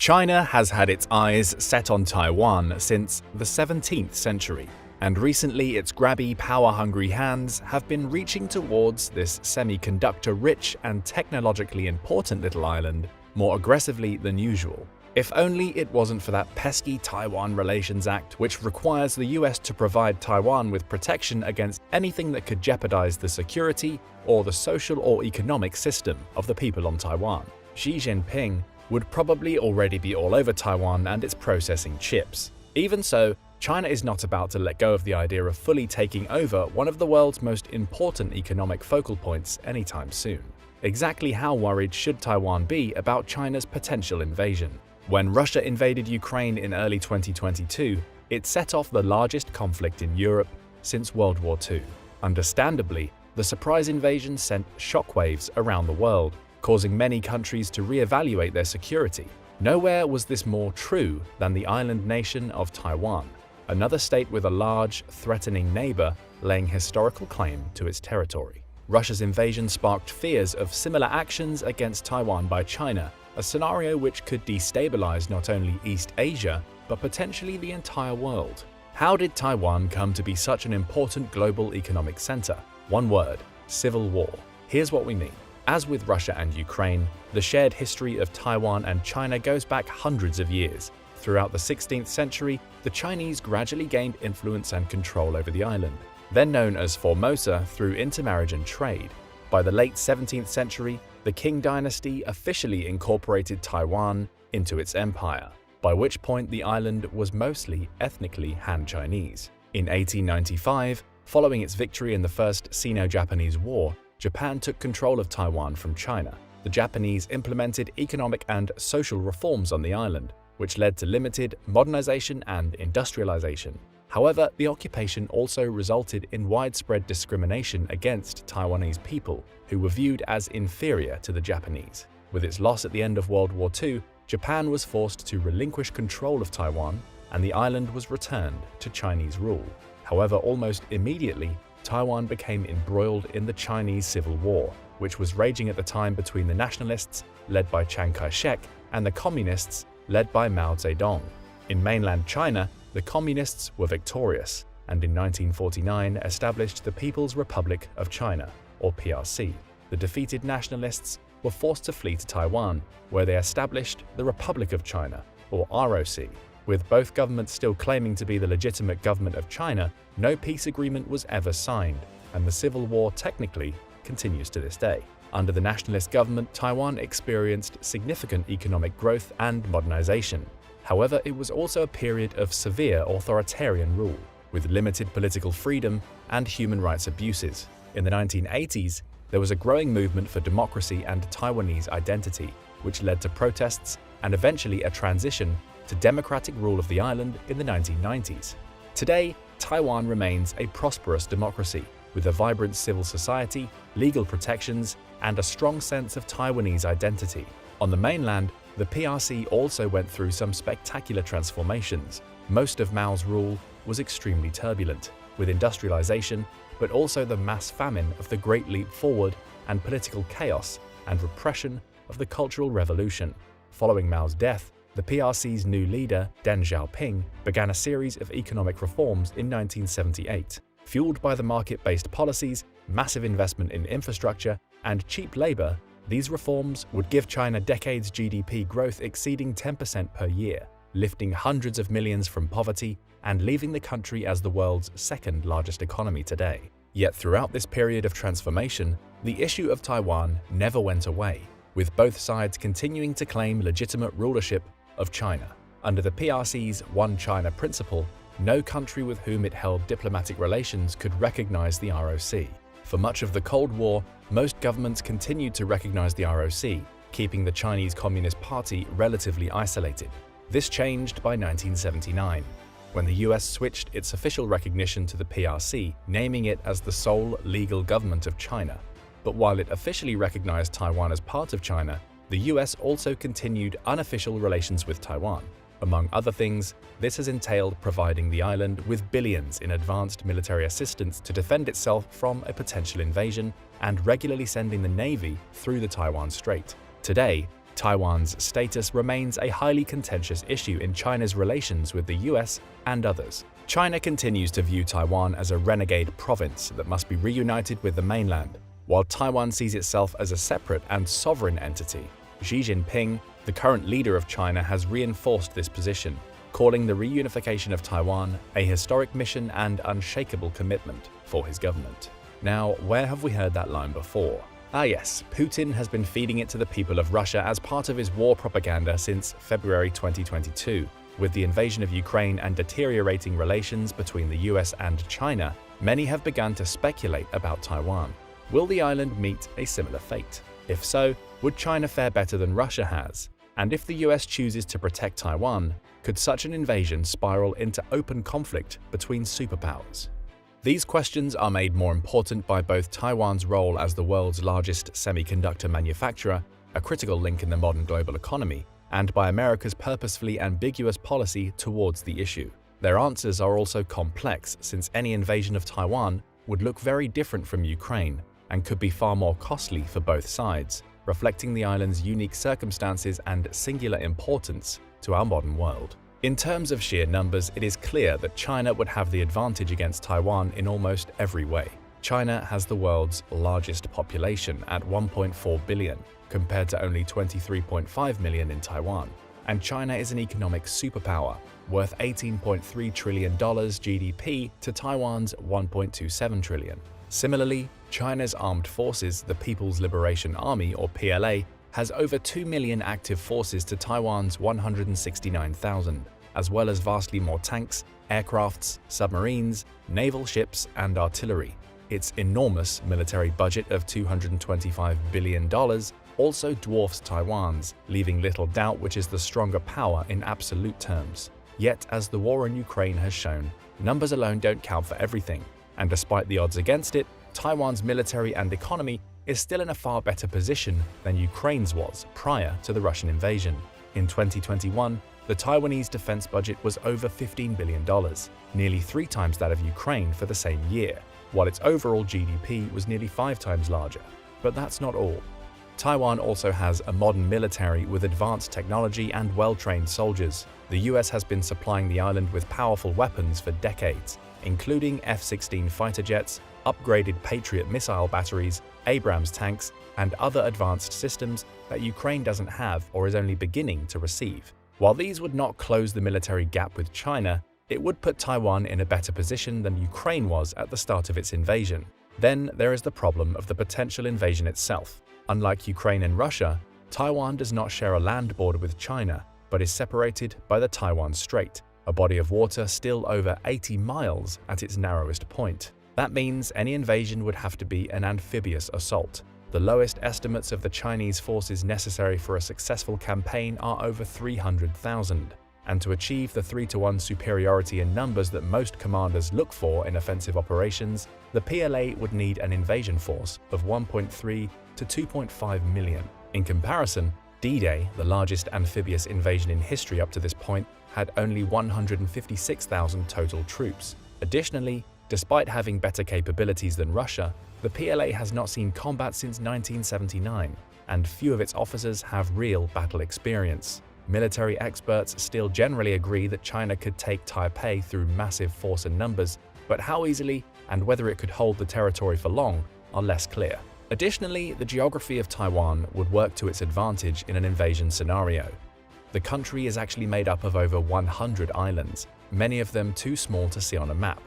China has had its eyes set on Taiwan since the 17th century, and recently its grabby, power-hungry hands have been reaching towards this semiconductor-rich and technologically important little island more aggressively than usual. If only it wasn't for that pesky Taiwan Relations Act, which requires the US to provide Taiwan with protection against anything that could jeopardize the security or the social or economic system of the people on Taiwan. Xi Jinping would probably already be all over Taiwan and its processing chips. Even so, China is not about to let go of the idea of fully taking over one of the world's most important economic focal points anytime soon. Exactly how worried should Taiwan be about China's potential invasion? When Russia invaded Ukraine in early 2022, it set off the largest conflict in Europe since World War II. Understandably, the surprise invasion sent shockwaves around the world, causing many countries to reevaluate their security. Nowhere was this more true than the island nation of Taiwan, another state with a large, threatening neighbor laying historical claim to its territory. Russia's invasion sparked fears of similar actions against Taiwan by China, a scenario which could destabilize not only East Asia, but potentially the entire world. How did Taiwan come to be such an important global economic center? One word: civil war. Here's what we mean. As with Russia and Ukraine, the shared history of Taiwan and China goes back hundreds of years. Throughout the 16th century, the Chinese gradually gained influence and control over the island, then known as Formosa through intermarriage and trade. By the late 17th century, the Qing dynasty officially incorporated Taiwan into its empire, by which point the island was mostly ethnically Han Chinese. In 1895, following its victory in the First Sino-Japanese War, Japan took control of Taiwan from China. The Japanese implemented economic and social reforms on the island, which led to limited modernization and industrialization. However, the occupation also resulted in widespread discrimination against Taiwanese people, who were viewed as inferior to the Japanese. With its loss at the end of World War II, Japan was forced to relinquish control of Taiwan, and the island was returned to Chinese rule. However, almost immediately, Taiwan became embroiled in the Chinese Civil War, which was raging at the time between the nationalists, led by Chiang Kai-shek, and the communists, led by Mao Zedong. In mainland China, the communists were victorious, and in 1949 established the People's Republic of China, or PRC. The defeated nationalists were forced to flee to Taiwan, where they established the Republic of China, or ROC. With both governments still claiming to be the legitimate government of China, no peace agreement was ever signed, and the civil war technically continues to this day. Under the nationalist government, Taiwan experienced significant economic growth and modernization. However, it was also a period of severe authoritarian rule, with limited political freedom and human rights abuses. In the 1980s, there was a growing movement for democracy and Taiwanese identity, which led to protests and eventually a transition to democratic rule of the island in the 1990s. Today, Taiwan remains a prosperous democracy, with a vibrant civil society, legal protections, and a strong sense of Taiwanese identity. On the mainland, the PRC also went through some spectacular transformations. Most of Mao's rule was extremely turbulent, with industrialization, but also the mass famine of the Great Leap Forward and political chaos and repression of the Cultural Revolution. Following Mao's death, the PRC's new leader, Deng Xiaoping, began a series of economic reforms in 1978. Fueled by the market-based policies, massive investment in infrastructure, and cheap labor, these reforms would give China decades GDP growth exceeding 10% per year, lifting hundreds of millions from poverty and leaving the country as the world's second largest economy today. Yet throughout this period of transformation, the issue of Taiwan never went away, with both sides continuing to claim legitimate rulership of China. Under the PRC's One China principle, no country with whom it held diplomatic relations could recognize the ROC. For much of the Cold War, most governments continued to recognize the ROC, keeping the Chinese Communist Party relatively isolated. This changed by 1979, when the US switched its official recognition to the PRC, naming it as the sole legal government of China. But while it officially recognized Taiwan as part of China, the US also continued unofficial relations with Taiwan. Among other things, this has entailed providing the island with billions in advanced military assistance to defend itself from a potential invasion and regularly sending the Navy through the Taiwan Strait. Today, Taiwan's status remains a highly contentious issue in China's relations with the US and others. China continues to view Taiwan as a renegade province that must be reunited with the mainland, while Taiwan sees itself as a separate and sovereign entity. Xi Jinping, the current leader of China, has reinforced this position, calling the reunification of Taiwan a historic mission and unshakable commitment for his government. Now, where have we heard that line before? Ah yes, Putin has been feeding it to the people of Russia as part of his war propaganda since February 2022. With the invasion of Ukraine and deteriorating relations between the US and China, many have begun to speculate about Taiwan. Will the island meet a similar fate? If so, would China fare better than Russia has? And if the US chooses to protect Taiwan, could such an invasion spiral into open conflict between superpowers? These questions are made more important by both Taiwan's role as the world's largest semiconductor manufacturer, a critical link in the modern global economy, and by America's purposefully ambiguous policy towards the issue. Their answers are also complex, since any invasion of Taiwan would look very different from Ukraine and could be far more costly for both sides, reflecting the island's unique circumstances and singular importance to our modern world. In terms of sheer numbers, it is clear that China would have the advantage against Taiwan in almost every way. China has the world's largest population at 1.4 billion, compared to only 23.5 million in Taiwan. And China is an economic superpower, worth $18.3 trillion GDP to Taiwan's $1.27 trillion. Similarly, China's armed forces, the People's Liberation Army or PLA, has over 2 million active forces to Taiwan's 169,000, as well as vastly more tanks, aircrafts, submarines, naval ships, and artillery. Its enormous military budget of $225 billion also dwarfs Taiwan's, leaving little doubt which is the stronger power in absolute terms. Yet, as the war in Ukraine has shown, numbers alone don't count for everything, and despite the odds against it, Taiwan's military and economy is still in a far better position than Ukraine's was prior to the Russian invasion. In 2021, the Taiwanese defense budget was over $15 billion, nearly 3 times that of Ukraine for the same year, while its overall GDP was nearly 5 times larger. But that's not all. Taiwan also has a modern military with advanced technology and well-trained soldiers. The US has been supplying the island with powerful weapons for decades, including F-16 fighter jets, upgraded Patriot missile batteries, Abrams tanks, and other advanced systems that Ukraine doesn't have or is only beginning to receive. While these would not close the military gap with China, it would put Taiwan in a better position than Ukraine was at the start of its invasion. Then there is the problem of the potential invasion itself. Unlike Ukraine and Russia, Taiwan does not share a land border with China, but is separated by the Taiwan Strait, a body of water still over 80 miles at its narrowest point. That means any invasion would have to be an amphibious assault. The lowest estimates of the Chinese forces necessary for a successful campaign are over 300,000. And to achieve the 3-to-1 superiority in numbers that most commanders look for in offensive operations, the PLA would need an invasion force of 1.3 to 2.5 million. In comparison, D-Day, the largest amphibious invasion in history up to this point, had only 156,000 total troops. Additionally, despite having better capabilities than Russia, the PLA has not seen combat since 1979, and few of its officers have real battle experience. Military experts still generally agree that China could take Taipei through massive force and numbers, but how easily and whether it could hold the territory for long are less clear. Additionally, the geography of Taiwan would work to its advantage in an invasion scenario. The country is actually made up of over 100 islands, many of them too small to see on a map.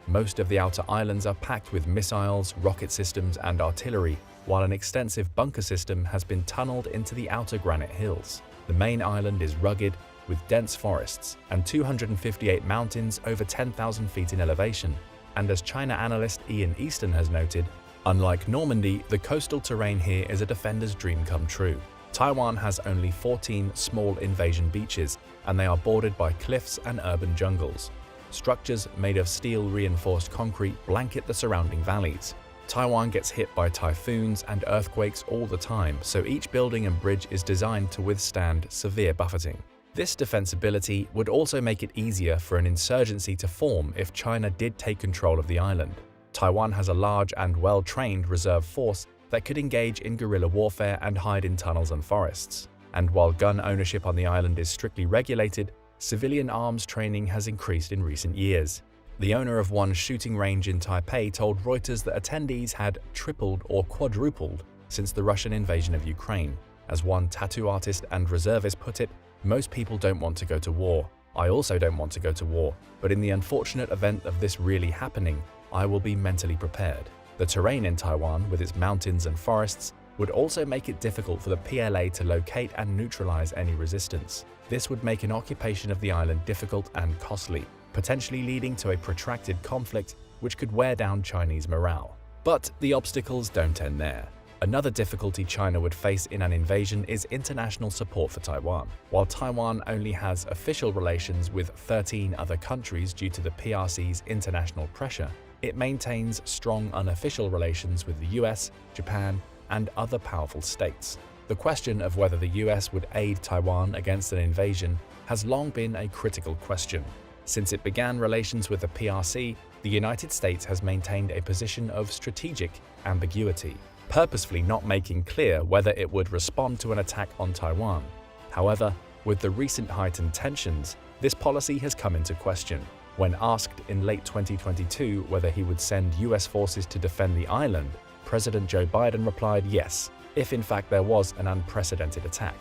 Most of the outer islands are packed with missiles, rocket systems, and artillery, while an extensive bunker system has been tunneled into the outer granite hills. The main island is rugged, with dense forests, and 258 mountains over 10,000 feet in elevation. And as China analyst Ian Easton has noted, unlike Normandy, the coastal terrain here is a defender's dream come true. Taiwan has only 14 small invasion beaches, and they are bordered by cliffs and urban jungles. Structures made of steel-reinforced concrete blanket the surrounding valleys. Taiwan gets hit by typhoons and earthquakes all the time, so each building and bridge is designed to withstand severe buffeting. This defensibility would also make it easier for an insurgency to form if China did take control of the island. Taiwan has a large and well-trained reserve force that could engage in guerrilla warfare and hide in tunnels and forests. And while gun ownership on the island is strictly regulated, civilian arms training has increased in recent years. The owner of one shooting range in Taipei told Reuters that attendees had tripled or quadrupled since the Russian invasion of Ukraine. As one tattoo artist and reservist put it, "Most people don't want to go to war. I also don't want to go to war, but in the unfortunate event of this really happening, I will be mentally prepared." The terrain in Taiwan, with its mountains and forests, would also make it difficult for the PLA to locate and neutralize any resistance. This would make an occupation of the island difficult and costly, potentially leading to a protracted conflict which could wear down Chinese morale. But the obstacles don't end there. Another difficulty China would face in an invasion is international support for Taiwan. While Taiwan only has official relations with 13 other countries due to the PRC's international pressure, it maintains strong unofficial relations with the US, Japan, and other powerful states. The question of whether the US would aid Taiwan against an invasion has long been a critical question. Since it began relations with the PRC, the United States has maintained a position of strategic ambiguity, purposefully not making clear whether it would respond to an attack on Taiwan. However, with the recent heightened tensions, this policy has come into question. When asked in late 2022 whether he would send US forces to defend the island, President Joe Biden replied yes, if in fact there was an unprecedented attack.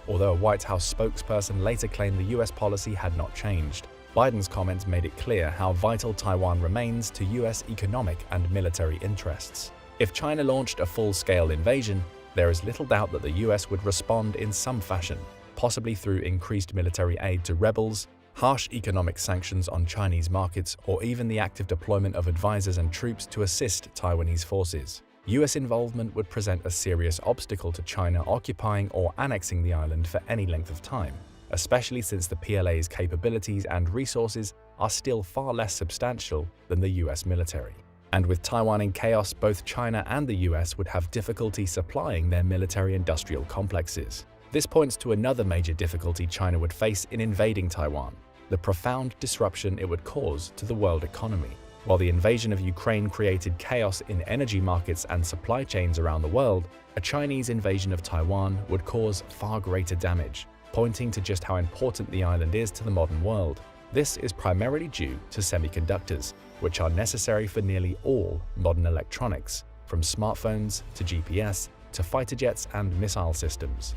Although a White House spokesperson later claimed the US policy had not changed, Biden's comments made it clear how vital Taiwan remains to US economic and military interests. If China launched a full-scale invasion, there is little doubt that the US would respond in some fashion, possibly through increased military aid to rebels, harsh economic sanctions on Chinese markets, or even the active deployment of advisors and troops to assist Taiwanese forces. US involvement would present a serious obstacle to China occupying or annexing the island for any length of time, especially since the PLA's capabilities and resources are still far less substantial than the US military. And with Taiwan in chaos, both China and the US would have difficulty supplying their military-industrial complexes. This points to another major difficulty China would face in invading Taiwan: the profound disruption it would cause to the world economy. While the invasion of Ukraine created chaos in energy markets and supply chains around the world, a Chinese invasion of Taiwan would cause far greater damage, pointing to just how important the island is to the modern world. This is primarily due to semiconductors, which are necessary for nearly all modern electronics, from smartphones to GPS to fighter jets and missile systems.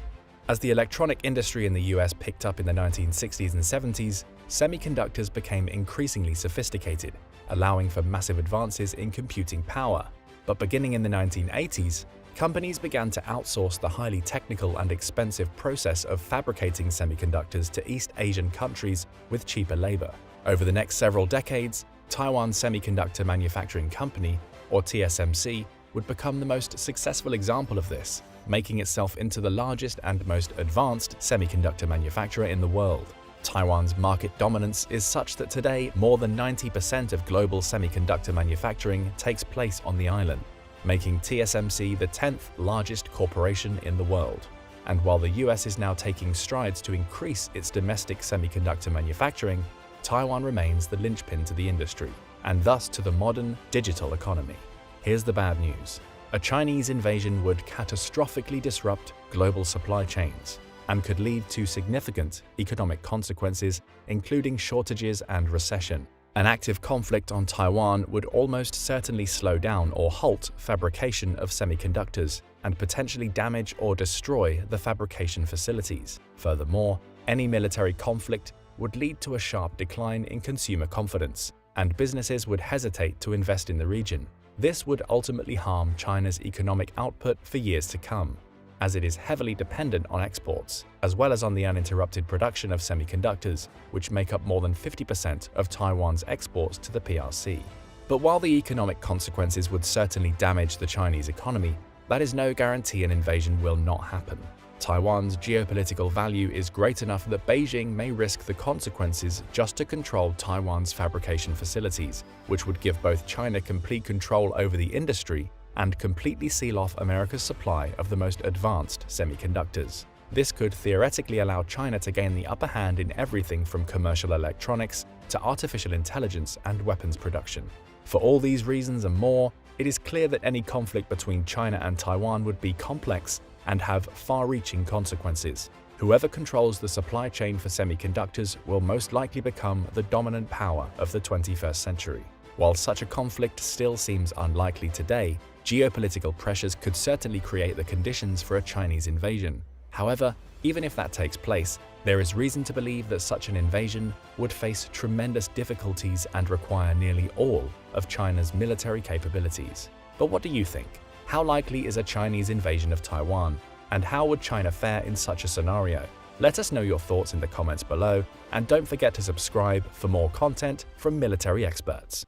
As the electronic industry in the US picked up in the 1960s and 70s, semiconductors became increasingly sophisticated, allowing for massive advances in computing power. But beginning in the 1980s, companies began to outsource the highly technical and expensive process of fabricating semiconductors to East Asian countries with cheaper labor. Over the next several decades, Taiwan Semiconductor Manufacturing Company, or TSMC, would become the most successful example of this, making itself into the largest and most advanced semiconductor manufacturer in the world. Taiwan's market dominance is such that today more than 90% of global semiconductor manufacturing takes place on the island, making TSMC the 10th largest corporation in the world. And while the US is now taking strides to increase its domestic semiconductor manufacturing, Taiwan remains the linchpin to the industry, and thus to the modern digital economy. Here's the bad news. A Chinese invasion would catastrophically disrupt global supply chains and could lead to significant economic consequences, including shortages and recession. An active conflict on Taiwan would almost certainly slow down or halt fabrication of semiconductors and potentially damage or destroy the fabrication facilities. Furthermore, any military conflict would lead to a sharp decline in consumer confidence, and businesses would hesitate to invest in the region. This would ultimately harm China's economic output for years to come, as it is heavily dependent on exports, as well as on the uninterrupted production of semiconductors, which make up more than 50% of Taiwan's exports to the PRC. But while the economic consequences would certainly damage the Chinese economy, that is no guarantee an invasion will not happen. Taiwan's geopolitical value is great enough that Beijing may risk the consequences just to control Taiwan's fabrication facilities, which would give both China complete control over the industry and completely seal off America's supply of the most advanced semiconductors. This could theoretically allow China to gain the upper hand in everything from commercial electronics to artificial intelligence and weapons production. For all these reasons and more, it is clear that any conflict between China and Taiwan would be complex and have far-reaching consequences. Whoever controls the supply chain for semiconductors will most likely become the dominant power of the 21st century. While such a conflict still seems unlikely today, geopolitical pressures could certainly create the conditions for a Chinese invasion. However, even if that takes place, there is reason to believe that such an invasion would face tremendous difficulties and require nearly all of China's military capabilities. But what do you think? How likely is a Chinese invasion of Taiwan? And how would China fare in such a scenario? Let us know your thoughts in the comments below, and don't forget to subscribe for more content from military experts.